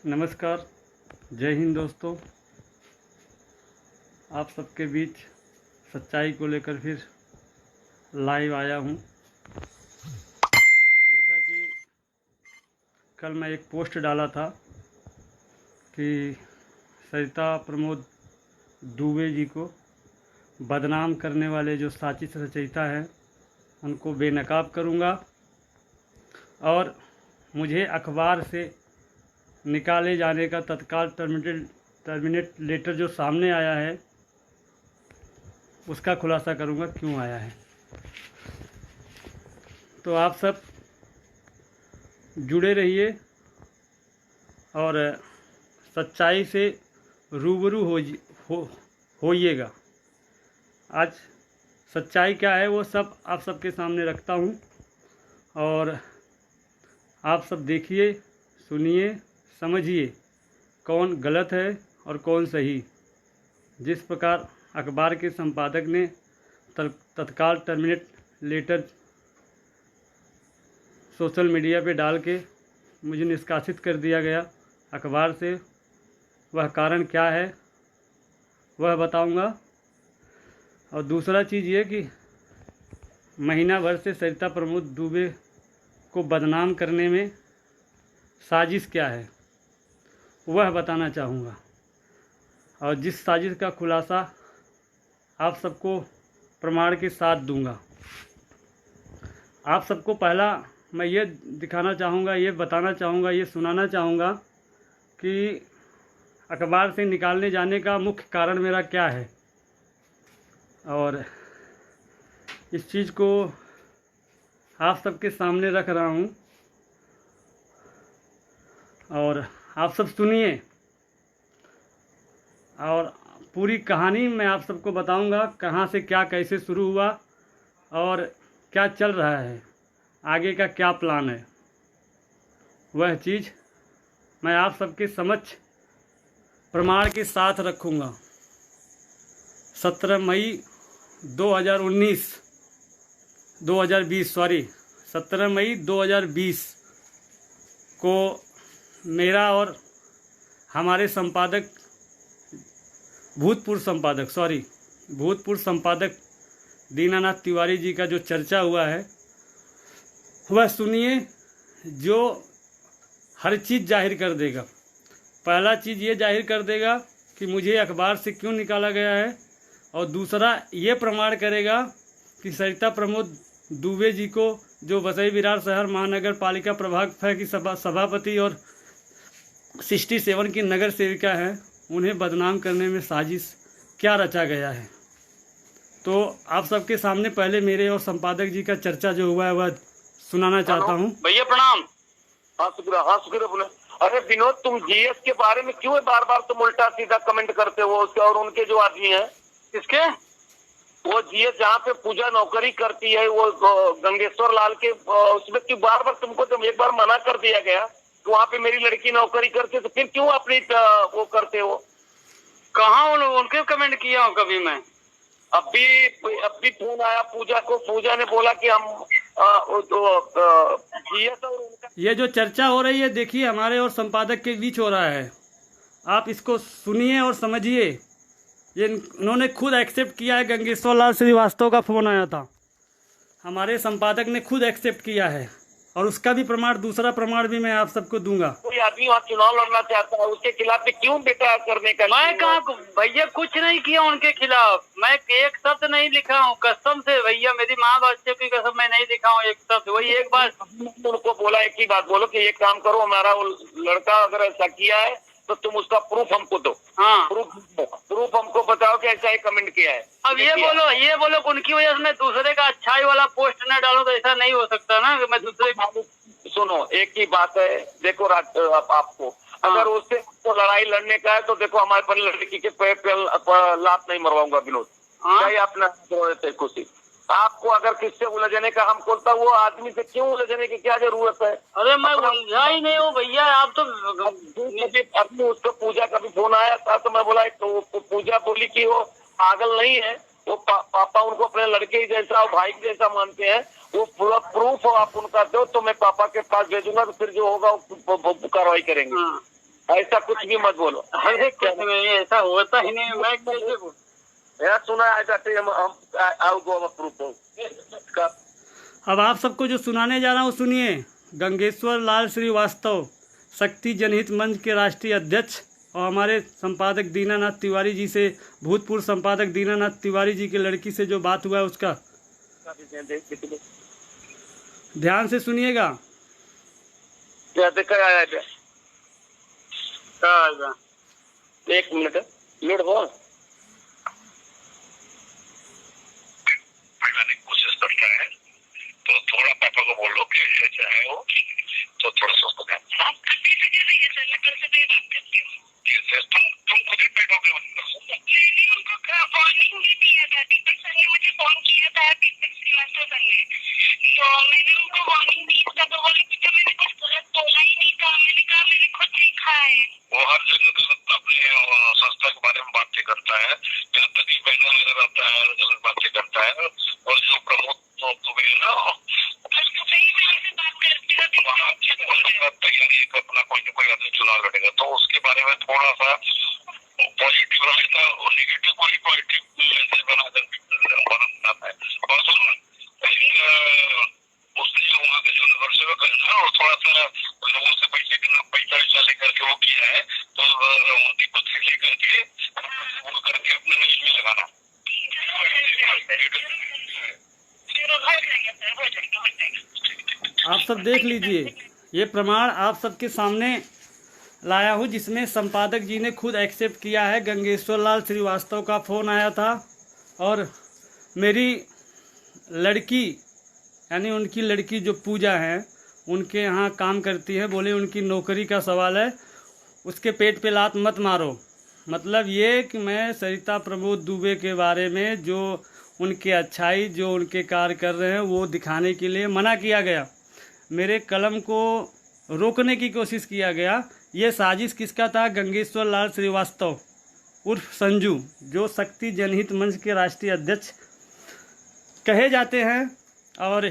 नमस्कार, जय हिंद दोस्तों। आप सबके बीच सच्चाई को लेकर फिर लाइव आया हूँ। जैसा कि कल मैं एक पोस्ट डाला था कि सरिता प्रमोद दुबे जी को बदनाम करने वाले जो साजिश रचयिता हैं उनको बेनकाब करूँगा, और मुझे अखबार से निकाले जाने का तत्काल टर्मिनेट लेटर जो सामने आया है उसका खुलासा करूँगा क्यों आया है। तो आप सब जुड़े रहिए और सच्चाई से रूबरू होइएगा। आज सच्चाई क्या है वो सब आप सबके सामने रखता हूँ, और आप सब देखिए, सुनिए, समझिए कौन गलत है और कौन सही। जिस प्रकार अखबार के संपादक ने तत्काल टर्मिनेट लेटर सोशल मीडिया पे डाल के मुझे निष्कासित कर दिया गया अखबार से, वह कारण क्या है वह बताऊंगा। और दूसरा चीज़ ये कि महीना भर से सरिता प्रमोद दुबे को बदनाम करने में साजिश क्या है वह बताना चाहूँगा, और जिस साजिश का खुलासा आप सबको प्रमाण के साथ दूंगा। आप सबको पहला मैं ये दिखाना चाहूँगा, ये बताना चाहूँगा, ये सुनाना चाहूँगा कि अखबार से निकालने जाने का मुख्य कारण मेरा क्या है, और इस चीज़ को आप सबके सामने रख रहा हूँ। और आप सब सुनिए, और पूरी कहानी मैं आप सबको बताऊंगा, कहाँ से क्या कैसे शुरू हुआ और क्या चल रहा है, आगे का क्या प्लान है, वह चीज़ मैं आप सबके समक्ष प्रमाण के साथ रखूंगा। 17 मई 2020 को मेरा और हमारे भूतपूर्व संपादक दीनानाथ तिवारी जी का जो चर्चा हुआ है वह सुनिए, जो हर चीज़ जाहिर कर देगा। पहला चीज़ ये जाहिर कर देगा कि मुझे अखबार से क्यों निकाला गया है, और दूसरा ये प्रमाण करेगा कि सरिता प्रमोद दुबे जी को, जो वसई विरार शहर महानगर पालिका प्रभाग की सभापति और 67 की नगर सेविका है, उन्हें बदनाम करने में साजिश क्या रचा गया है। तो आप सबके सामने पहले मेरे और संपादक जी का चर्चा जो हुआ है वह सुनाना चाहता हूँ। भैया प्रणाम। हाँ शुक्र बोले। अरे विनोद, तुम जीएस के बारे में क्यों बार बार तुम उल्टा सीधा कमेंट करते हो उसके, और उनके जो आदमी है किसके, वो जीएस जहाँ पे पूजा नौकरी करती है, वो गंगेश्वर लाल के, उसमें क्यों बार बार तुमको जब एक बार मना कर दिया गया तो वहाँ पे मेरी लड़की नौकरी करती है, तो फिर क्यों अपनी वो करते हो? कहाँ उनके कमेंट किया हूँ कभी मैं? अभी फोन आया पूजा को, पूजा ने बोला कि हम जीएस और उनका ये जो चर्चा हो रही है देखिए हमारे और संपादक के बीच हो रहा है, आप इसको सुनिए और समझिए। ये उन्होंने खुद एक्सेप्ट किया है, गंगेश्वर लाल श्रीवास्तव का फ़ोन आया था, हमारे संपादक ने खुद एक्सेप्ट किया है, और उसका भी प्रमाण, दूसरा प्रमाण भी मैं आप सबको दूंगा। कोई आदमी वहाँ चुनाव लड़ना चाहता है, उसके खिलाफ भी क्यों बेटा करने का? मैं कहा भैया कुछ नहीं किया उनके खिलाफ, मैं एक शब्द नहीं लिखा हूँ, कसम से भैया, मेरी माँ बच्चे की कसम, मैं नहीं लिखा हूँ एक शब्द। वही एक बार उनको बोला, एक ही बात बोलो कि एक काम करो, हमारा वो लड़का अगर ऐसा किया है तो तुम उसका प्रूफ हमको दो। हाँ, प्रूफ हमको बताओ कि ऐसा ही कमेंट किया है। अब ये बोलो उनकी वजह से मैं दूसरे का अच्छाई वाला पोस्ट न डालूं, तो ऐसा नहीं हो सकता ना कि मैं दूसरे का। सुनो, एक ही बात है, देखो आपको अगर उससे लड़ाई लड़ने का है तो देखो, हमारे पर लड़की के पैर पे लात नहीं मरवाऊंगा विनोद, चाहे अपना खुशी। आपको अगर किससे उलझने का हम बोलता, वो आदमी से क्यों उलझने की क्या जरूरत है? अरे मैं उलझा ही नहीं हूँ भैया, आप तो अपनी उसको पूजा का भी फोन आया था, तो मैं बोला, तो पूजा बोली कि वो पागल नहीं है, वो पापा उनको अपने लड़के जैसा और भाई जैसा मानते हैं, वो पूरा प्रूफ आप उनका दो तो मैं पापा के पास भेजूंगा, तो फिर जो होगा वो कार्रवाई करेंगे। ऐसा कुछ भी मत बोलो। अरे कुछ नहीं, ऐसा होता ही नहीं, मैं कैसे बोलूं? यार सुना है जाते हम आओ गो प्रूफ का। अब आप सबको जो सुनाने जा रहा हूँ सुनिए। गंगेश्वर लाल श्रीवास्तव शक्ति जनहित मंच के राष्ट्रीय अध्यक्ष और हमारे संपादक दीनानाथ तिवारी जी से, भूतपूर्व संपादक दीनानाथ तिवारी जी की लड़की से जो बात हुआ है उसका ध्यान से सुनिएगा। एक मिनट मिनट हो कोशिश करता है तो थोड़ा पापा को बोल लो कि ऐसे चाहे हो तो थोड़ा सा उसको तुम खुद ही बैठोगे। उनको वार्निंग भी दिया था, दीपक सर ने मुझे फोन किया था, दीपक श्रीवास्तव सर ने, तो मैंने उनको वार्निंग दी था, तो बोले कि मैंने कुछ गलत बोला ही नहीं था। मैंने कहा मैंने खुद सीखा है। वो हर जगह गलत अपने संस्था के बारे में बातें करता है, जहाँ तक ही बहना नजर आता है गलत बातें करता है। और जो प्रमोद दुबे है ना, सही में से बात करती है, तैयारी अपना कोई न कोई आदमी चुनाव लड़ेगा, तो उसके बारे में थोड़ा सा पॉजिटिव रहेगा और निगेटिव कोई पॉजिटिव मैसेज बनाता है। और सुनो उसने वहाँ के जो नगर सेवक है ना, और थोड़ा सा लोगों से पैसा लेकर के वो किया है, तो दीपक से लेकर के वो करके अपने न्यूज में लगाना। आप सब देख लीजिए, ये प्रमाण आप सबके सामने लाया हूँ जिसमें संपादक जी ने खुद एक्सेप्ट किया है। गंगेश्वर लाल श्रीवास्तव का फ़ोन आया था और मेरी लड़की यानी उनकी लड़की जो पूजा है उनके यहाँ काम करती है। बोले उनकी नौकरी का सवाल है, उसके पेट पे लात मत मारो। मतलब ये कि मैं सरिता प्रमोद दुबे के बारे में जो उनके अच्छाई जो उनके कार्य कर रहे हैं वो दिखाने के लिए मना किया गया। मेरे कलम को रोकने की कोशिश किया गया। ये साजिश किसका था? गंगेश्वर लाल श्रीवास्तव उर्फ संजू, जो शक्ति जनहित मंच के राष्ट्रीय अध्यक्ष कहे जाते हैं। और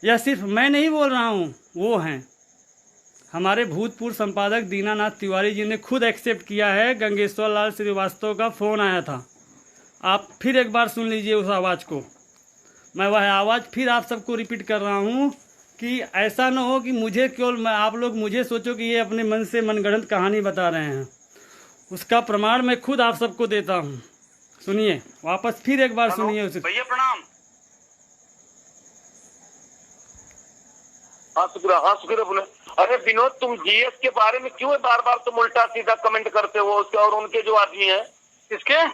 यह सिर्फ मैं नहीं बोल रहा हूँ, वो हैं हमारे भूतपूर्व संपादक दीनानाथ तिवारी जी ने खुद एक्सेप्ट किया है। गंगेश्वर लाल श्रीवास्तव का फ़ोन आया था। आप फिर एक बार सुन लीजिए उस आवाज़ को। मैं वह आवाज़ फिर आप सबको रिपीट कर रहा हूँ कि ऐसा न हो कि मुझे केवल आप लोग मुझे सोचो कि ये अपने मन से मनगढ़ंत कहानी बता रहे हैं। उसका प्रमाण मैं खुद आप सबको देता हूँ। सुनिए, वापस फिर एक बार सुनिए उसे। भैया प्रणाम। हाँ शुक्र बोले। अरे विनोद, तुम जीएस के बारे में क्यों बार बार तुम उल्टा सीधा कमेंट करते हो उसके और उनके जो आदमी है? किसके?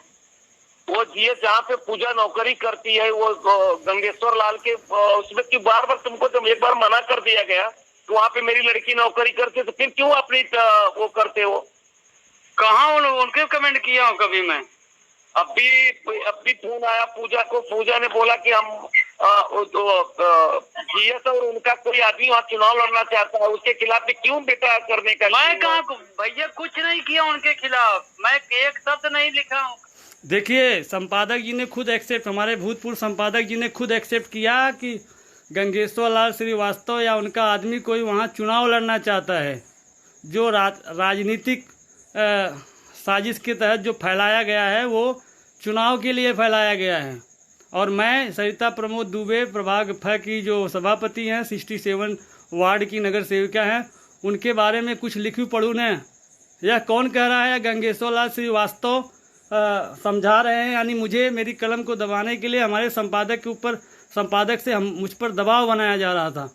वो जीएस जहाँ पे पूजा नौकरी करती है, वो गंगेश्वर लाल के उसमें क्यों बार बार तुमको जब एक बार मना कर दिया गया तो वहाँ पे मेरी लड़की नौकरी करती है, तो फिर क्यों अपनी वो करते हो? कहाँ उनके कमेंट किया हूँ कभी मैं? अभी फोन आया पूजा को, पूजा ने बोला कि हम जीएस और उनका कोई आदमी वहाँ चुनाव लड़ना चाहता है, उसके खिलाफ भी क्यों बेटा करने का? मैं कहाँ भैया कुछ नहीं किया उनके खिलाफ, मैं एक शब्द नहीं लिखा हूँ। देखिए, संपादक जी ने खुद एक्सेप्ट, हमारे भूतपूर्व संपादक जी ने खुद एक्सेप्ट किया कि गंगेश्वर लाल श्रीवास्तव या उनका आदमी कोई वहाँ चुनाव लड़ना चाहता है। जो राजनीतिक साजिश के तहत जो फैलाया गया है वो चुनाव के लिए फैलाया गया है। और मैं सरिता प्रमोद दुबे प्रभाग फ की जो सभापति हैं, 67 वार्ड की नगर सेविका हैं, उनके बारे में कुछ लिखूँ पढ़ूँ न? यह कौन कह रहा है? गंगेश्वर लाल श्रीवास्तव समझा रहे हैं, यानी मुझे मेरी कलम को दबाने के लिए हमारे संपादक के ऊपर, संपादक से मुझ पर दबाव बनाया जा रहा था।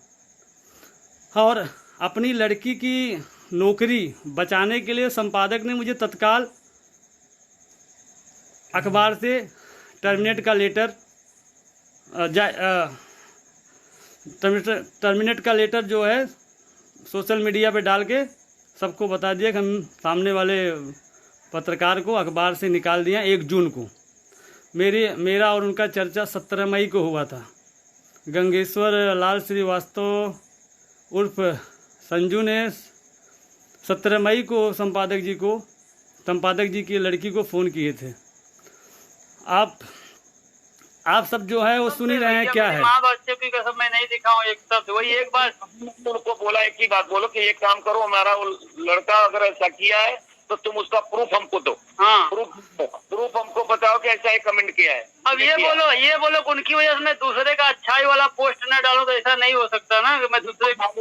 और अपनी लड़की की नौकरी बचाने के लिए संपादक ने मुझे तत्काल अखबार से टर्मिनेट का लेटर टर्मिनेट का लेटर जो है सोशल मीडिया पे डाल के सबको बता दिया कि हम सामने वाले पत्रकार को अखबार से निकाल दिया। 1 जून को मेरा और उनका चर्चा 17 मई को हुआ था। गंगेश्वर लाल श्रीवास्तव उर्फ संजू ने 17 मई को संपादक जी की लड़की को फ़ोन किए थे। आप आप सब जो है वो सुन ही रहे हैं क्या है। माँ बच्चे की कसम मैं नहीं दिखाऊं एक शब्द। वही एक बात उनको बोला, एक ही बात बोलो कि एक काम करो, हमारा वो लड़का अगर ऐसा किया है तो तुम उसका प्रूफ हमको दो। हाँ, प्रूफ हमको बताओ कि ऐसा ही कमेंट किया है। अब ये बोलो उनकी वजह से मैं दूसरे का अच्छाई वाला पोस्ट न डालूं तो ऐसा नहीं हो सकता ना कि मैं दूसरे का।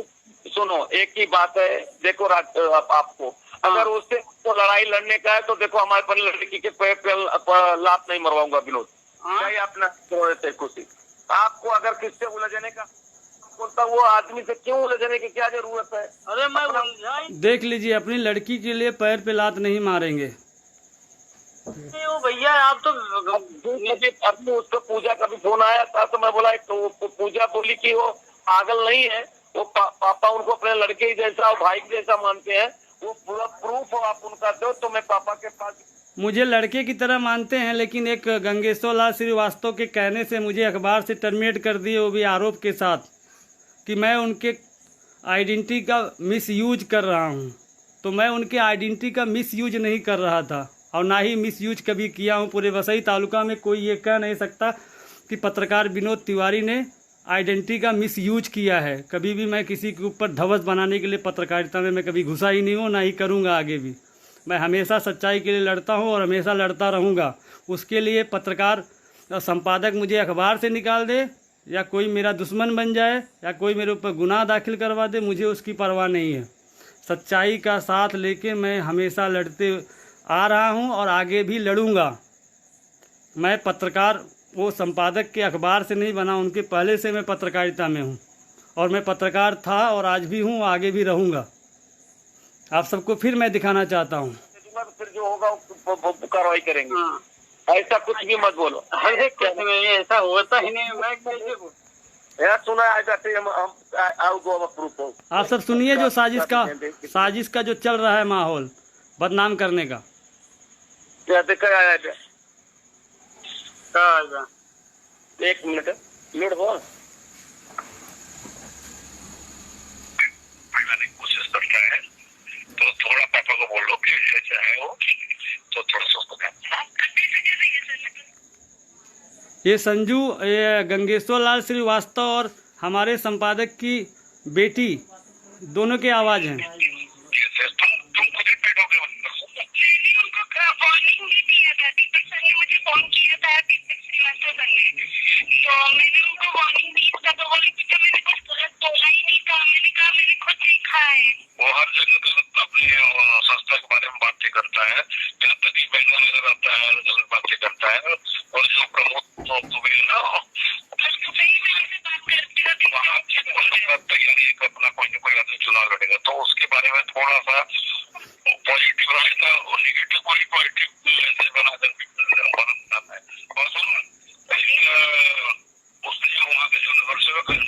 सुनो, एक ही बात है, देखो आपको अगर उससे तो लड़ाई लड़ने का है तो देखो, हमारे पर लड़की के पैर पे लात नहीं मरवाऊंगा विनोद। अपना खुशी, आपको अगर किससे उलझने का बोलता, वो आदमी से क्यों उलझने की क्या जरूरत है? अरे मैं देख लीजिए, अपनी लड़की के लिए पैर पे लात नहीं मारेंगे। वो भैया आप तो अपनी उसको पूजा का भी फोन आया था तो मैं बोला, तो पूजा बोली कि वो पागल नहीं है, वो पापा उनको अपने लड़के जैसा और भाई जैसा मानते हैं, वो पूरा प्रूफ आप उनका दो तो मैं पापा के पास। मुझे लड़के की तरह मानते हैं, लेकिन एक गंगेश्वर लाल श्रीवास्तव के कहने से मुझे अखबार से टर्मिनेट कर दिए, वो भी आरोप के साथ कि मैं उनके आइडेंटिटी का मिसयूज कर रहा हूं। तो मैं उनके आइडेंटिटी का मिसयूज नहीं कर रहा था और ना ही मिसयूज कभी किया हूं। पूरे वसई तालुका में कोई ये कह नहीं सकता कि पत्रकार विनोद तिवारी ने आइडेंटिटी का मिसयूज किया है। कभी भी मैं किसी के ऊपर धवस बनाने के लिए पत्रकारिता में मैं कभी घुसा ही नहीं हूँ, ना ही करूँगा आगे भी। मैं हमेशा सच्चाई के लिए लड़ता हूँ और हमेशा लड़ता रहूँगा। उसके लिए पत्रकार संपादक मुझे अखबार से निकाल दे या कोई मेरा दुश्मन बन जाए या कोई मेरे ऊपर गुनाह दाखिल करवा दे, मुझे उसकी परवाह नहीं है। सच्चाई का साथ लेके मैं हमेशा लड़ते आ रहा हूँ और आगे भी लड़ूँगा। मैं पत्रकार वो संपादक के अखबार से नहीं बना, उनके पहले से मैं पत्रकारिता में हूँ और मैं पत्रकार था और आज भी हूँ, आगे भी रहूँगा। आप सबको फिर मैं दिखाना चाहता हूँ। फिर जो होगा कार्रवाई करेंगे। ऐसा कुछ भी मत बोलो। अरे ऐसा होता ही नहीं। मैं यार सुना प्रूफ। आप सब सुनिए, जो साजिश का जो चल रहा है माहौल बदनाम करने का। एक मिनट लोड हो, कोशिश करता है तो थोड़ा पापा को बोल लो कि चाहे हो तो थोड़ा सा। ये संजू, ये गंगेश्वर लाल श्रीवास्तव और हमारे संपादक की बेटी दोनों की आवाज है। वो हर जगह गलत अपने संस्था के बारे में बातें करता है, जहाँ तक कि बहनों नजर आता है गलत बातें करता है। और जो प्रमोद दुबे है ना, तैयारी अपना कोई न कोई आदमी चुनाव लड़ेगा तो उसके बारे में थोड़ा सा पॉजिटिव रहेगा और निगेटिव कोई पॉजिटिव मैसेज बनाकर बनाता है। और उसने जो वहाँ के जो नगर सेवक है ना,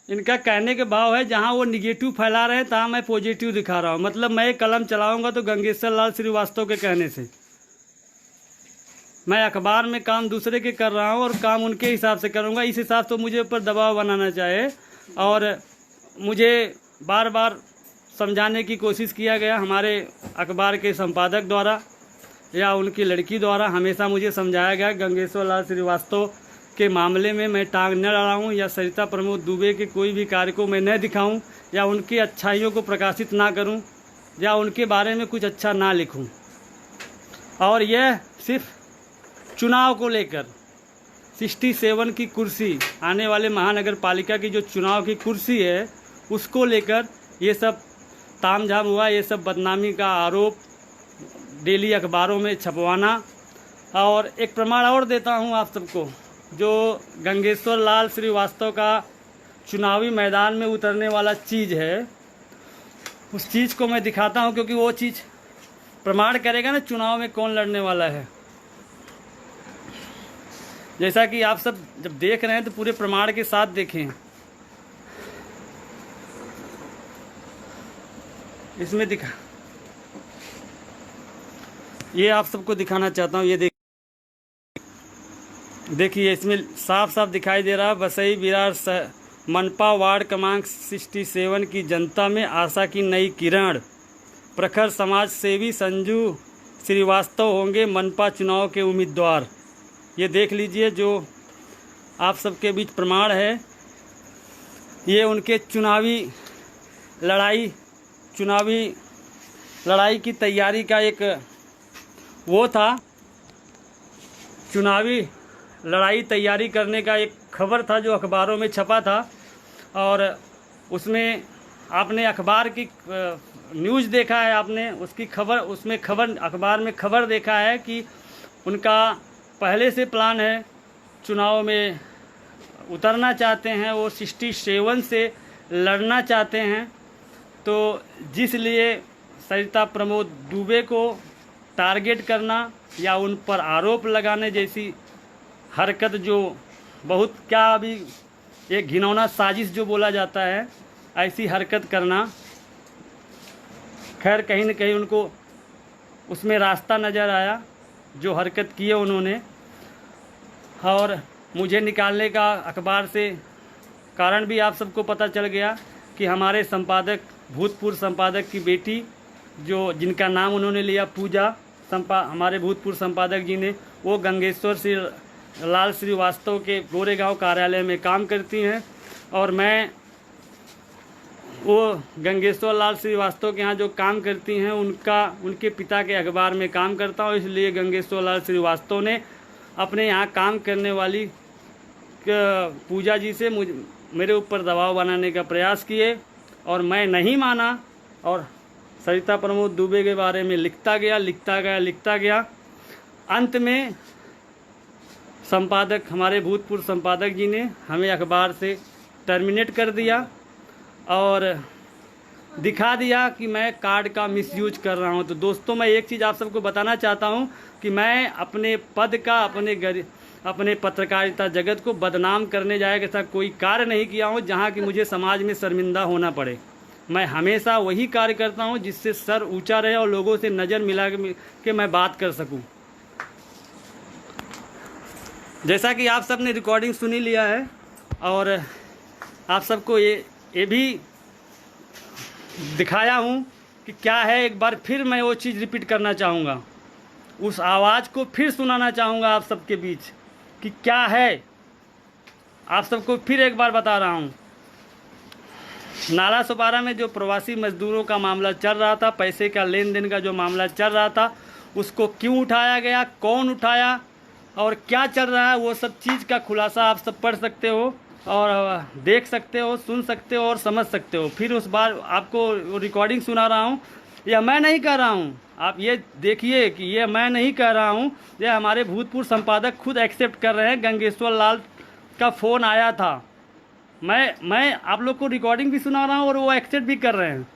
इनका कहने के भाव है जहां वो निगेटिव फैला रहे हैं तहाँ मैं पॉजिटिव दिखा रहा हूं। मतलब मैं कलम चलाऊंगा तो गंगेश्वर लाल श्रीवास्तव के कहने से। मैं अखबार में काम दूसरे के कर रहा हूं और काम उनके हिसाब से करूंगा। इस हिसाब से मुझे ऊपर दबाव बनाना चाहे और मुझे बार बार समझाने की कोशिश किया गया हमारे अखबार के संपादक द्वारा या उनकी लड़की द्वारा। हमेशा मुझे समझाया गया गंगेश्वर लाल श्रीवास्तव के मामले में मैं टांग न अड़ाऊँ या सरिता प्रमोद दुबे के कोई भी कार्य को मैं न दिखाऊं या उनकी अच्छाइयों को प्रकाशित ना करूं या उनके बारे में कुछ अच्छा ना लिखूं। और यह सिर्फ चुनाव को लेकर 67 की कुर्सी, आने वाले महानगर पालिका की जो चुनाव की कुर्सी है उसको लेकर ये सब तामझाम हुआ। ये सब बदनामी का आरोप डेली अखबारों में छपवाना। और एक प्रमाण और देता हूँ आप सबको, जो गंगेश्वर लाल श्रीवास्तव का चुनावी मैदान में उतरने वाला चीज़ है उस चीज़ को मैं दिखाता हूं, क्योंकि वो चीज़ प्रमाण करेगा ना चुनाव में कौन लड़ने वाला है। जैसा कि आप सब जब देख रहे हैं तो पूरे प्रमाण के साथ देखें। इसमें ये आप सबको दिखाना चाहता हूं। ये देखिए, इसमें साफ साफ दिखाई दे रहा है वसई विरार मनपा वार्ड क्रमांक 67 की जनता में आशा की नई किरण। प्रखर समाज सेवी संजू श्रीवास्तव होंगे मनपा चुनाव के उम्मीदवार। ये देख लीजिए, जो आप सबके बीच प्रमाण है। ये उनके चुनावी लड़ाई की तैयारी का एक वो था, चुनावी लड़ाई तैयारी करने का एक खबर था जो अखबारों में छपा था। और उसमें आपने अखबार की न्यूज़ देखा है, आपने उसकी खबर, उसमें खबर, अखबार में खबर देखा है कि उनका पहले से प्लान है, चुनाव में उतरना चाहते हैं, वो 67 से लड़ना चाहते हैं। तो जिस लिए सरिता प्रमोद दुबे को टारगेट करना या उन पर आरोप लगाने जैसी हरकत, जो बहुत क्या अभी एक घिनौना साजिश जो बोला जाता है, ऐसी हरकत करना, खैर कहीं न कहीं उनको उसमें रास्ता नज़र आया जो हरकत किए उन्होंने। और मुझे निकालने का अखबार से कारण भी आप सबको पता चल गया कि हमारे संपादक, भूतपूर्व संपादक की बेटी, जो जिनका नाम उन्होंने लिया पूजा, हमारे भूतपूर्व संपादक जी ने, वो गंगेश्वर श्री लाल श्रीवास्तव के गोरेगांव कार्यालय में काम करती हैं। और मैं वो गंगेश्वर लाल श्रीवास्तव के यहाँ जो काम करती हैं उनके पिता के अखबार में काम करता हूँ। इसलिए गंगेश्वर लाल श्रीवास्तव ने अपने यहाँ काम करने वाली पूजा जी से मेरे ऊपर दबाव बनाने का प्रयास किए और मैं नहीं माना और सरिता प्रमोद दुबे के बारे में लिखता गया। अंत में संपादक, हमारे भूतपूर्व संपादक जी ने हमें अखबार से टर्मिनेट कर दिया और दिखा दिया कि मैं कार्ड का मिसयूज कर रहा हूं। तो दोस्तों, मैं एक चीज़ आप सबको बताना चाहता हूं कि मैं अपने पद का, अपने पत्रकारिता जगत को बदनाम करने जाए ऐसा कोई कार्य नहीं किया हूं जहां कि मुझे समाज में शर्मिंदा होना पड़े। मैं हमेशा वही कार्य करता हूं जिससे सर ऊंचा रहे और लोगों से नज़र मिला के मैं बात कर सकूं। जैसा कि आप सब ने रिकॉर्डिंग सुनी लिया है और आप सबको ये भी दिखाया हूँ कि क्या है। एक बार फिर मैं वो चीज़ रिपीट करना चाहूँगा, उस आवाज़ को फिर सुनाना चाहूँगा आप सबके बीच कि क्या है। आप सबको फिर एक बार बता रहा हूँ, नाला सुपारा में जो प्रवासी मजदूरों का मामला चल रहा था, पैसे का लेन देन का जो मामला चल रहा था, उसको क्यों उठाया गया, कौन उठाया और क्या चल रहा है, वो सब चीज़ का खुलासा आप सब पढ़ सकते हो और देख सकते हो, सुन सकते हो और समझ सकते हो। फिर उस बार आपको रिकॉर्डिंग सुना रहा हूँ, यह मैं नहीं कह रहा हूँ, आप ये देखिए कि ये मैं नहीं कह रहा हूँ, ये हमारे भूतपूर्व संपादक खुद एक्सेप्ट कर रहे हैं। गंगेश्वर लाल का फ़ोन आया था, मैं आप लोग को रिकॉर्डिंग भी सुना रहा हूँ और वो एक्सेप्ट भी कर रहे हैं।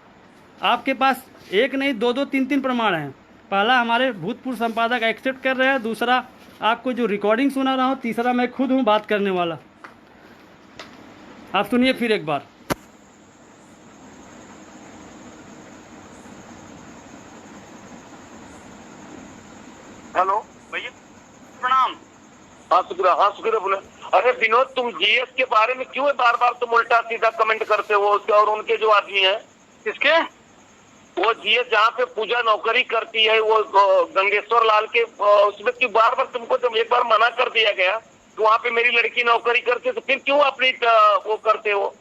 आपके पास एक नहीं, दो, तीन प्रमाण हैं। पहला हमारे भूतपूर्व संपादक एक्सेप्ट कर रहे हैं, दूसरा आपको जो रिकॉर्डिंग सुना रहा हूँ, तीसरा मैं खुद हूँ बात करने वाला। आप सुनिए फिर एक बार। हेलो भैया प्रणाम। हाँ शुक्र बोले। अरे विनोद, तुम जीएस के बारे में क्यों बार बार तुम उल्टा सीधा कमेंट करते हो उसके, और उनके जो आदमी है किसके? वो जीएस जहाँ पे पूजा नौकरी करती है, वो गंगेश्वर लाल के उसमें क्यों बार बार तुमको जब एक बार मना कर दिया गया तो वहाँ पे मेरी लड़की नौकरी करती है, तो फिर क्यों अपनी वो करते हो?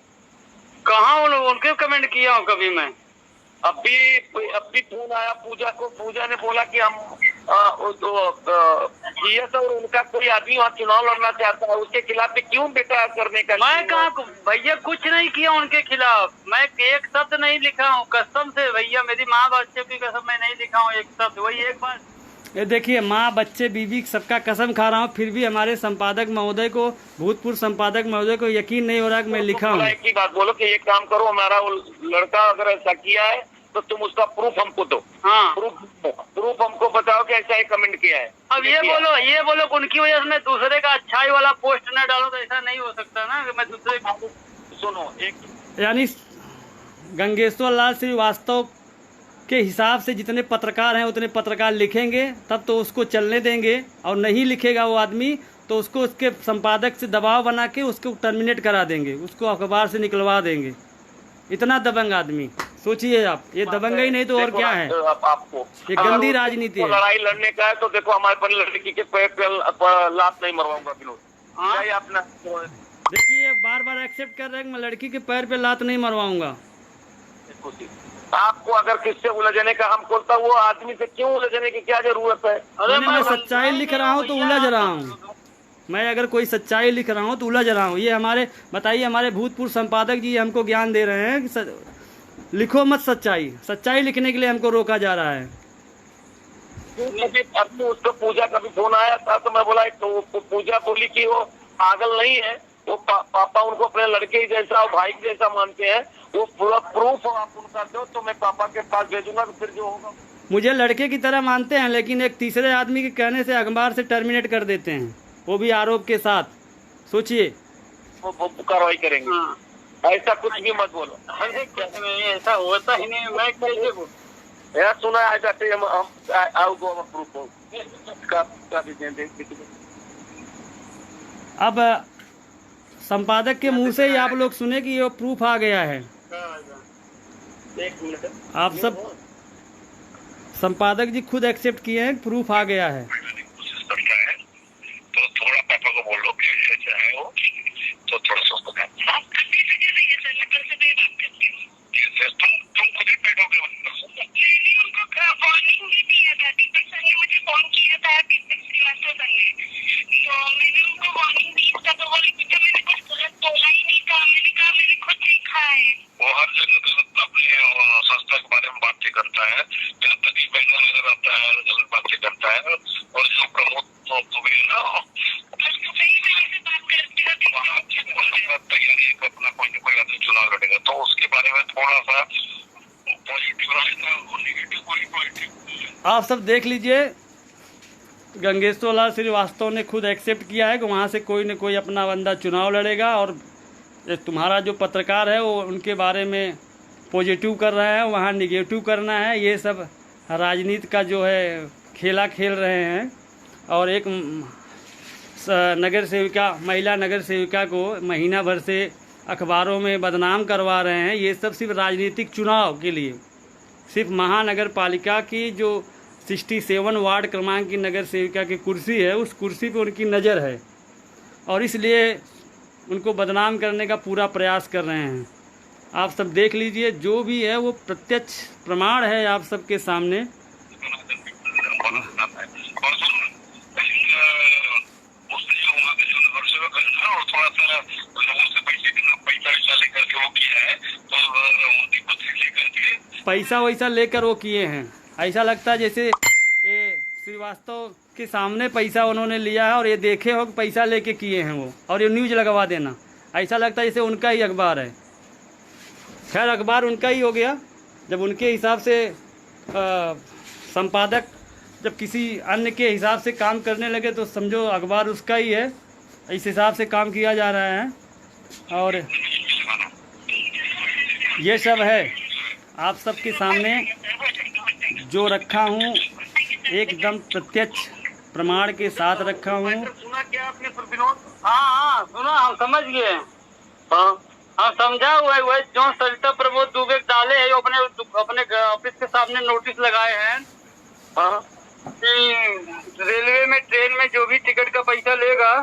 कहाँ उनके कमेंट किया हूँ कभी मैं? अभी फोन आया पूजा को, पूजा ने बोला कि हम जीएस और उनका कोई आदमी वहाँ चुनाव लड़ना चाहता है, उसके खिलाफ भी क्यों बेटा करने का? मैं कहाँ भैया कुछ नहीं किया उनके खिलाफ, मैं एक शब्द नहीं लिखा हूँ, कसम से भैया, मेरी माँ बच्चे की कसम मैं नहीं लिखा हूँ एक शब्द। वही एक बार ये देखिए, माँ बच्चे बीवी सबका कसम खा रहा हूँ, फिर भी हमारे संपादक महोदय को, भूतपूर्व संपादक महोदय को यकीन नहीं हो रहा कि मैं लिखा हूँ। एक ही बात बोलो कि एक काम करो, हमारा वो लड़का अगर ऐसा किया है तो तुम उसका प्रूफ हमको दो। हाँ, प्रूफ हमको बताओ कि ऐसा ही कमेंट किया है। अब ये बोलो उनकी वजह से मैं दूसरे का अच्छाई वाला पोस्ट न डालूं, तो ऐसा नहीं हो सकता ना कि मैं दूसरे का। सुनो, एक यानी गंगेश्वर लाल श्रीवास्तव के हिसाब से जितने पत्रकार हैं उतने पत्रकार लिखेंगे तब तो उसको चलने देंगे, और नहीं लिखेगा वो आदमी तो उसको उसके संपादक से दबाव बना के उसको टर्मिनेट करा देंगे, उसको अखबार से निकलवा देंगे। इतना दबंग आदमी, सोचिए आप, ये दबंगई नहीं तो और क्या है? आपको ये गंदी राजनीति है। लड़ाई लड़ने का है तो देखो, हमारे पर लड़की के पैर पे लात नहीं मरवाऊंगा विनोद। अपना देखिए बार बार एक्सेप्ट कर रहे हैं, मैं लड़की के पैर पे लात नहीं मरवाऊंगा। आपको अगर किससे उलझने का हम बोलता, वो आदमी से क्यों उलझने की क्या जरूरत है? अरे मैं सच्चाई लिख रहा हूँ तो उलझ रहा हूँ। मैं अगर कोई सच्चाई लिख रहा हूँ तो उलझ रहा हूँ। ये हमारे बताइए, हमारे भूतपूर्व संपादक जी हमको ज्ञान दे रहे हैं कि लिखो मत सच्चाई। सच्चाई लिखने के लिए हमको रोका जा रहा है। अपने उसको पूजा का भी फोन आया था तो मैं बोला, तो पूजा बोली कि वो पागल नहीं है, वो पापा उनको अपने लड़के ही जैसा और भाई जैसा मानते हैं। वो पूरा प्रूफ आप उनका दो तो मैं पापा के पास भेजूंगा, तो फिर जो होगा। मुझे लड़के की तरह मानते हैं, लेकिन एक तीसरे आदमी के कहने से अखबार से टर्मिनेट कर देते हैं, वो भी आरोप के साथ। सोचिए, वो कार्रवाई करेंगे। ऐसा कुछ भी मत बोलो। ऐसा होता ही नहीं। मैं कैसे बोलूं? यार सुना है जाते हम प्रूफ हो का अब संपादक के मुंह से ही आप लोग सुने कि ये प्रूफ आ गया है। एक मिनट, आप सब संपादक जी खुद एक्सेप्ट किए हैं, प्रूफ आ गया है। कोशिश करता है तो थोड़ा पापा को बोल लो कि ऐसे चाहे हो तो थोड़ा सा तुम खुद ही बैठोगे। उनको वार्निंग भी दिया था, दीपक सर ने मुझे फोन किया था, दीपक श्रीवास्तव सर ने, तो मैंने उनको वार्निंग दी था तो बोले कि मैंने कुछ गलत बोला ही नहीं था। मैंने कहा मैंने खुद सीखा है। वो हर जगह गलत अपने संस्था के बारे में बातें करता है, जहाँ तक ही बैनर नजर आता है गलत बातें करता है। और जो प्रमोद दुबे है ना, सही में ऐसे बात करते तैयारी अपना कोई न कोई आदमी चुनाव लड़ेगा तो उसके बारे में थोड़ा सा पॉजिटिव रहेगा और नेगेटिव कोई पॉजिटिव। आप सब देख लीजिए, गंगेश्वर लाल श्रीवास्तव ने खुद एक्सेप्ट किया है कि वहाँ से कोई न कोई अपना बंदा चुनाव लड़ेगा। और तुम्हारा जो पत्रकार है वो उनके बारे में पॉजिटिव कर रहा है, वहाँ निगेटिव करना है। ये सब राजनीति का जो है खेला खेल रहे हैं। और एक नगर सेविका, महिला नगर सेविका को महीना भर से अखबारों में बदनाम करवा रहे हैं। ये सब सिर्फ राजनीतिक चुनाव के लिए, सिर्फ महानगर पालिका की जो 67 वार्ड क्रमांक की नगर सेविका की कुर्सी है, उस कुर्सी पे उनकी नज़र है और इसलिए उनको बदनाम करने का पूरा प्रयास कर रहे हैं। आप सब देख लीजिए, जो भी है वो प्रत्यक्ष प्रमाण है आप सबके सामने। पैसा वैसा लेकर वो किए हैं। ऐसा लगता है जैसे ये श्रीवास्तव के सामने पैसा उन्होंने लिया है और ये देखे हो कि पैसा लेके किए हैं वो, और ये न्यूज़ लगवा देना। ऐसा लगता है जैसे उनका ही अखबार है। खैर, अखबार उनका ही हो गया जब उनके हिसाब से संपादक जब किसी अन्य के हिसाब से काम करने लगे तो समझो अखबार उसका ही है। इस हिसाब से काम किया जा रहा है और ये सब है आप सबके सामने जो रखा हूँ, एकदम प्रत्यक्ष प्रमाण के साथ रखा हूँ। सुना क्या आपने विनोद? हाँ सुना, हम समझ गए। हाँ समझा हुआ है। वही जो सरिता प्रमोद दुबे डाले है, अपने ऑफिस के सामने नोटिस लगाए हैं कि रेलवे में, ट्रेन में जो भी टिकट का पैसा लेगा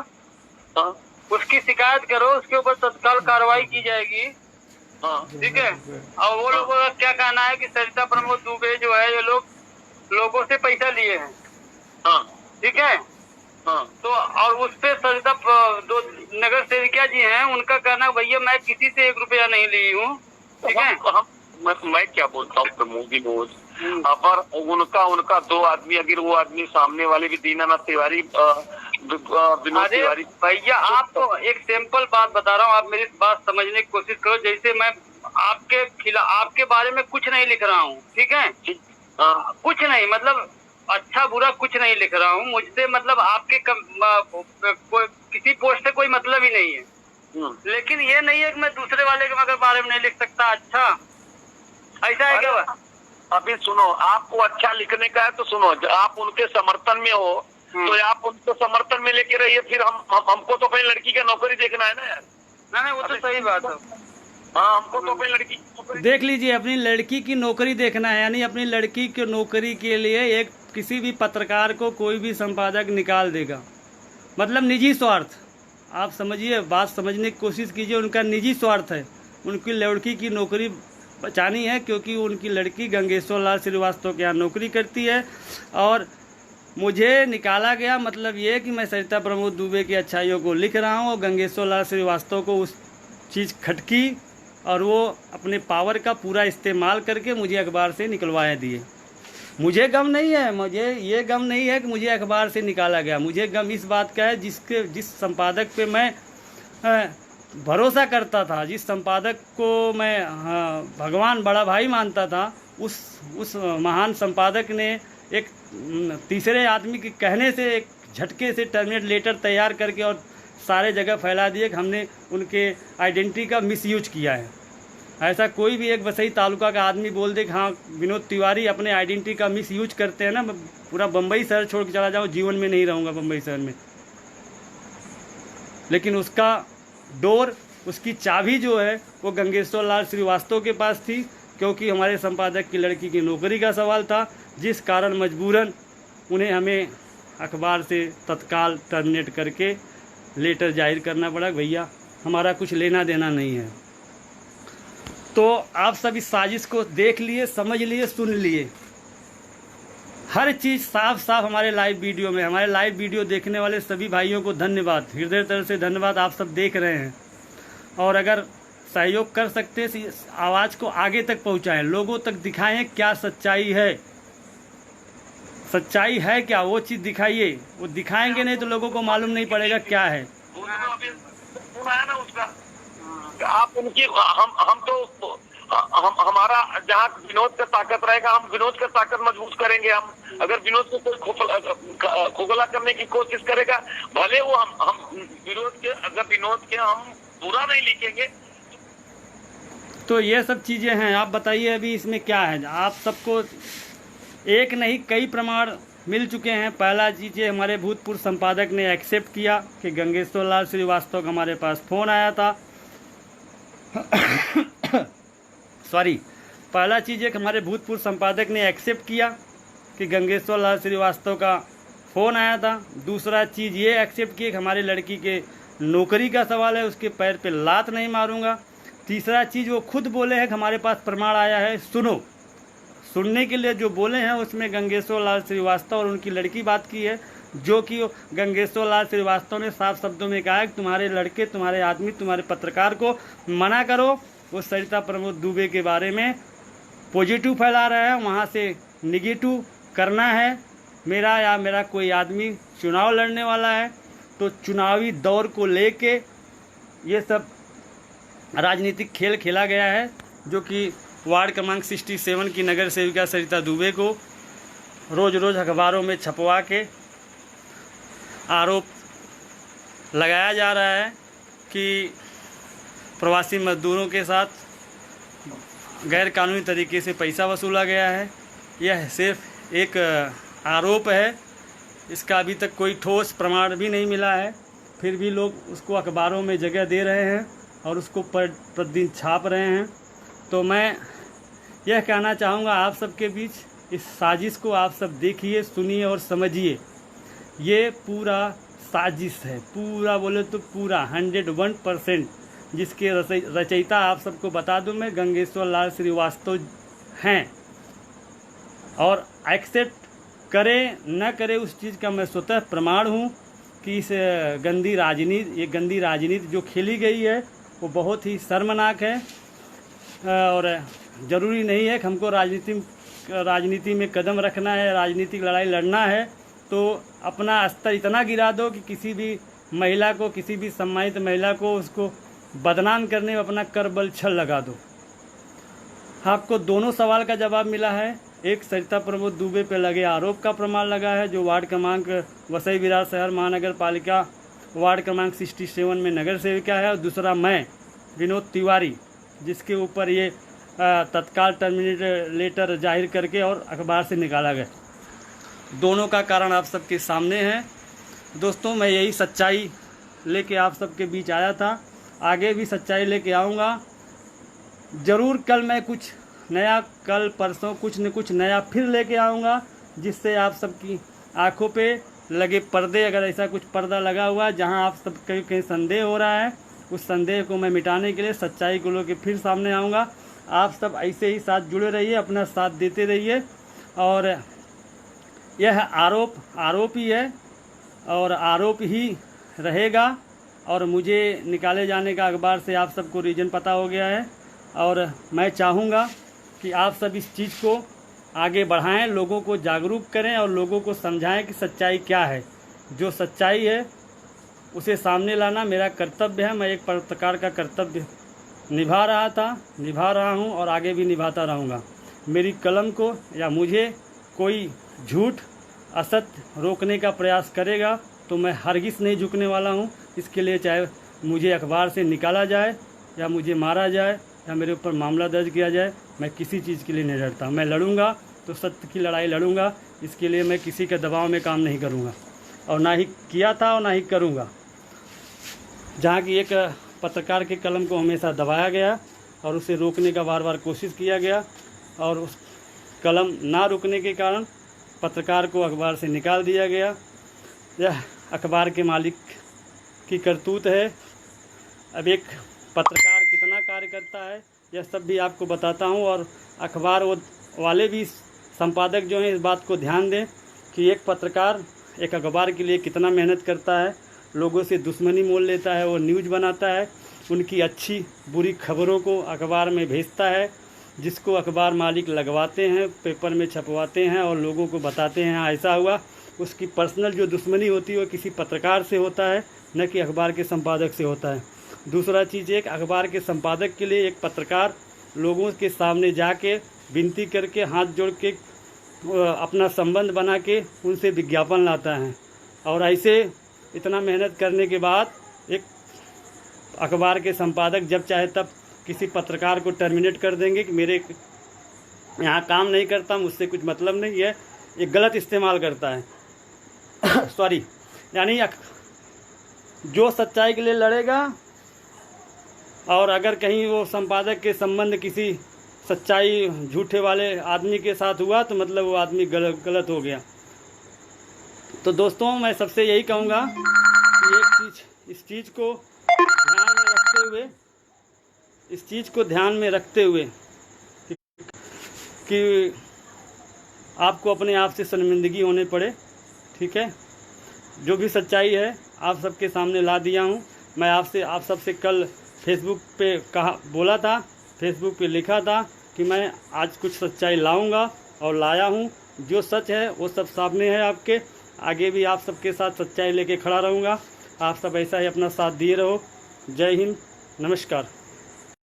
उसकी शिकायत करो, उसके ऊपर तत्काल कार्रवाई की जाएगी। ठीक है। और वो लोगों का क्या कहना है कि सरिता प्रमोद दुबे जो है, ये लोगों से पैसा लिए हैं। ठीक है। तो और उस पे सरिता दो नगर सेविका जी हैं, उनका कहना भैया मैं किसी से 1 रुपया नहीं ली हूँ। ठीक है। मैं क्या बोलता हूँ प्रमोद जी, पर उनका 2 आदमी, अगर वो आदमी सामने वाले भी दीनानाथ तिवारी, विनोद तिवारी। भैया आपको एक सिंपल बात बता रहा हूँ, आप मेरी बात समझने की कोशिश करो। जैसे मैं आपके खिलाफ, आपके बारे में कुछ नहीं लिख रहा हूँ। ठीक है। कुछ नहीं, मतलब अच्छा बुरा कुछ नहीं लिख रहा हूँ। मुझसे मतलब आपके किसी पोस्ट से कोई मतलब ही नहीं है। लेकिन ये नहीं है कि मैं दूसरे वाले के बारे में नहीं लिख सकता। अच्छा ऐसा है क्या? अभी सुनो, आपको अच्छा लिखने का है तो सुनो, आप उनके समर्थन में हो तो आप उनको समर्थन में लेके रहिए। फिर हमको तो अपनी लड़की का नौकरी देखना है ना यार। नहीं वो तो सही बात है। हाँ, हमको तो अपनी लड़की देख लीजिए, अपनी लड़की की नौकरी देखना है, यानी अपनी लड़की की नौकरी के लिए एक किसी भी पत्रकार को कोई भी संपादक निकाल देगा, मतलब निजी स्वार्थ। आप समझिए, बात समझने की कोशिश कीजिए, उनका निजी स्वार्थ है, उनकी लड़की की नौकरी बचानी है, क्योंकि उनकी लड़की गंगेश्वर लाल श्रीवास्तव के यहाँ नौकरी करती है। और मुझे निकाला गया मतलब ये कि मैं सरिता प्रमोद दुबे की अच्छाइयों को लिख रहा हूँ और गंगेश्वर लाल श्रीवास्तव को उस चीज़ खटकी और वो अपने पावर का पूरा इस्तेमाल करके मुझे अखबार से निकलवाया दिए। मुझे गम नहीं है, मुझे ये गम नहीं है कि मुझे अखबार से निकाला गया। मुझे गम इस बात का है जिस संपादक पे मैं भरोसा करता था, जिस संपादक को मैं भगवान बड़ा भाई मानता था, उस महान संपादक ने एक तीसरे आदमी के कहने से एक झटके से टर्मिनेट लेटर तैयार करके और सारे जगह फैला दिए कि हमने उनके आइडेंटिटी का मिसयूज किया है। ऐसा कोई भी एक वसई तालुका का आदमी बोल दे कि हाँ विनोद तिवारी अपने आइडेंटिटी का मिसयूज करते हैं ना, पूरा बम्बई शहर छोड़ के चला जाऊँ, जीवन में नहीं रहूँगा बम्बई शहर में। लेकिन उसका डोर, उसकी चाबी जो है वो गंगेश्वर लाल श्रीवास्तव के पास थी, क्योंकि हमारे संपादक की लड़की की नौकरी का सवाल था, जिस कारण मजबूरन उन्हें हमें अखबार से तत्काल टर्मिनेट करके लेटर जाहिर करना पड़ा, भैया हमारा कुछ लेना देना नहीं है। तो आप सब इस साजिश को देख लिए, समझ लिए, सुन लिए, हर चीज़ साफ साफ हमारे लाइव वीडियो में। हमारे लाइव वीडियो देखने वाले सभी भाइयों को धन्यवाद, हृदय तरह से धन्यवाद। आप सब देख रहे हैं और अगर सहयोग कर सकते हैं इस आवाज़ को आगे तक पहुंचाएं, लोगों तक दिखाएं क्या सच्चाई है, सच्चाई है क्या, वो चीज़ दिखाइए। वो दिखाएंगे नहीं तो लोगों को मालूम नहीं पड़ेगा क्या है। ना उसका आप उनकी हम तो हमारा जहाँ विनोद का ताकत रहेगा, हम विनोद का ताकत मजबूत करेंगे। हम अगर विनोद को कोई खोखला करने की कोशिश करेगा, भले वो हम विनोद के हम बुरा नहीं लिखेंगे। तो ये सब चीज़ें हैं। आप बताइए अभी इसमें क्या है। आप सबको एक नहीं कई प्रमाण मिल चुके हैं। पहला चीज़ ये, हमारे भूतपूर्व संपादक ने एक्सेप्ट किया कि गंगेश्वर लाल श्रीवास्तव का हमारे पास फ़ोन आया था। सॉरी, पहला चीज़ है कि हमारे भूतपूर्व संपादक ने एक्सेप्ट किया कि गंगेश्वर लाल श्रीवास्तव का फ़ोन आया था। दूसरा चीज़ ये एक्सेप्ट किया कि हमारी लड़की के नौकरी का सवाल है, उसके पैर पे लात नहीं मारूंगा। तीसरा चीज़ वो खुद बोले हैं कि हमारे पास प्रमाण आया है, सुनो। सुनने के लिए जो बोले हैं उसमें गंगेश्वर लाल श्रीवास्तव और उनकी लड़की बात की है, जो कि गंगेश्वर लाल श्रीवास्तव ने साफ शब्दों में कहा है कि तुम्हारे लड़के, तुम्हारे आदमी, तुम्हारे पत्रकार को मना करो, वो सरिता प्रमोद दुबे के बारे में पॉजिटिव फैला रहा है, वहाँ से निगेटिव करना है। मेरा कोई आदमी चुनाव लड़ने वाला है तो चुनावी दौर को लेके ये सब राजनीतिक खेल खेला गया है, जो कि वार्ड क्रमांक 67 की नगर सेविका सरिता दुबे को रोज़ रोज़ अखबारों में छपवा के आरोप लगाया जा रहा है कि प्रवासी मजदूरों के साथ गैर कानूनी तरीके से पैसा वसूला गया है। यह सिर्फ एक आरोप है, इसका अभी तक कोई ठोस प्रमाण भी नहीं मिला है, फिर भी लोग उसको अखबारों में जगह दे रहे हैं और उसको प्रतिदिन छाप रहे हैं। तो मैं यह कहना चाहूँगा आप सबके बीच, इस साजिश को आप सब देखिए, सुनिए और समझिए। ये पूरा साजिश है, पूरा बोले तो पूरा 101%, जिसके रचयिता आप सबको बता दूं मैं गंगेश्वर लाल श्रीवास्तव हैं। और एक्सेप्ट करे न करे उस चीज़ का मैं स्वतः प्रमाण हूँ कि इस गंदी राजनीति जो खेली गई है वो बहुत ही शर्मनाक है। और ज़रूरी नहीं है कि हमको राजनीति में कदम रखना है, राजनीतिक लड़ाई लड़ना है तो अपना स्तर इतना गिरा दो कि किसी भी महिला को, किसी भी सम्मानित महिला को उसको बदनाम करने में अपना करबल छल लगा दो। आपको दोनों सवाल का जवाब मिला है। एक सरिता प्रमोद दुबे पे लगे आरोप का प्रमाण लगा है, जो वार्ड क्रमांक वसई विरार शहर महानगर पालिका वार्ड क्रमांक 67 में नगर सेविका है, और दूसरा मैं विनोद तिवारी, जिसके ऊपर ये तत्काल टर्मिनेट लेटर जाहिर करके और अखबार से निकाला गया। दोनों का कारण आप सबके सामने है। दोस्तों, मैं यही सच्चाई लेके आप सबके बीच आया था, आगे भी सच्चाई लेके आऊँगा। ज़रूर कल मैं कुछ नया, कल परसों कुछ न कुछ नया फिर लेके आऊँगा, जिससे आप सबकी आंखों पे लगे पर्दे, अगर ऐसा कुछ पर्दा लगा हुआ है जहां आप सब कहीं कहीं संदेह हो रहा है, उस संदेह को मैं मिटाने के लिए सच्चाई को लेकर फिर सामने आऊँगा। आप सब ऐसे ही साथ जुड़े रहिए, अपना साथ देते रहिए। और यह आरोप ही है और आरोप ही रहेगा। और मुझे निकाले जाने का अखबार से आप सबको रीज़न पता हो गया है, और मैं चाहूँगा कि आप सब इस चीज़ को आगे बढ़ाएं, लोगों को जागरूक करें और लोगों को समझाएं कि सच्चाई क्या है। जो सच्चाई है उसे सामने लाना मेरा कर्तव्य है। मैं एक पत्रकार का कर्तव्य निभा रहा हूं और आगे भी निभाता रहूंगा। मेरी कलम को या मुझे कोई झूठ असत्य रोकने का प्रयास करेगा तो मैं हरगिज़ नहीं झुकने वाला हूं। इसके लिए चाहे मुझे अखबार से निकाला जाए या मुझे मारा जाए या मेरे ऊपर मामला दर्ज किया जाए, मैं किसी चीज़ के लिए नहीं डरता। मैं लड़ूंगा तो सत्य की लड़ाई लड़ूंगा। इसके लिए मैं किसी के दबाव में काम नहीं करूंगा और ना ही किया था और ना ही करूंगा। जहाँ की एक पत्रकार के कलम को हमेशा दबाया गया और उसे रोकने का बार बार कोशिश किया गया, और उस कलम ना रुकने के कारण पत्रकार को अखबार से निकाल दिया गया। यह अखबार के मालिक की करतूत है। अब एक पत्रकार कितना कार्य करता है यह सब भी आपको बताता हूँ, और अखबार वाले भी, संपादक जो हैं, इस बात को ध्यान दें कि एक पत्रकार एक अखबार के लिए कितना मेहनत करता है। लोगों से दुश्मनी मोल लेता है, वो न्यूज़ बनाता है, उनकी अच्छी बुरी खबरों को अखबार में भेजता है, जिसको अखबार मालिक लगवाते हैं, पेपर में छपवाते हैं और लोगों को बताते हैं ऐसा हुआ। उसकी पर्सनल जो दुश्मनी होती है वो किसी पत्रकार से होता है, न कि अखबार के संपादक से होता है। दूसरा चीज़, एक अखबार के संपादक के लिए एक पत्रकार लोगों के सामने जाके विनती करके हाथ जोड़ के अपना संबंध बना के उनसे विज्ञापन लाता है, और ऐसे इतना मेहनत करने के बाद एक अखबार के संपादक जब चाहे तब किसी पत्रकार को टर्मिनेट कर देंगे कि मेरे यहाँ काम नहीं करता, मुझसे कुछ मतलब नहीं है। एक गलत इस्तेमाल करता है सॉरी, यानी जो सच्चाई के लिए लड़ेगा और अगर कहीं वो संपादक के संबंध किसी सच्चाई झूठे वाले आदमी के साथ हुआ तो मतलब वो आदमी गलत हो गया। तो दोस्तों, मैं सबसे यही कहूँगा कि इस चीज़ को ध्यान में रखते हुए कि आपको अपने आप से शर्मिंदगी होने पड़े, ठीक है। जो भी सच्चाई है आप सबके सामने ला दिया हूँ। मैं आप सबसे कल फेसबुक पे बोला था, फेसबुक पे लिखा था कि मैं आज कुछ सच्चाई लाऊंगा और लाया हूँ। जो सच है वो सब सामने है आपके आगे, भी आप सबके साथ सच्चाई लेके खड़ा रहूँगा। आप सब ऐसा ही अपना साथ दिए रहो। जय हिंद, नमस्कार।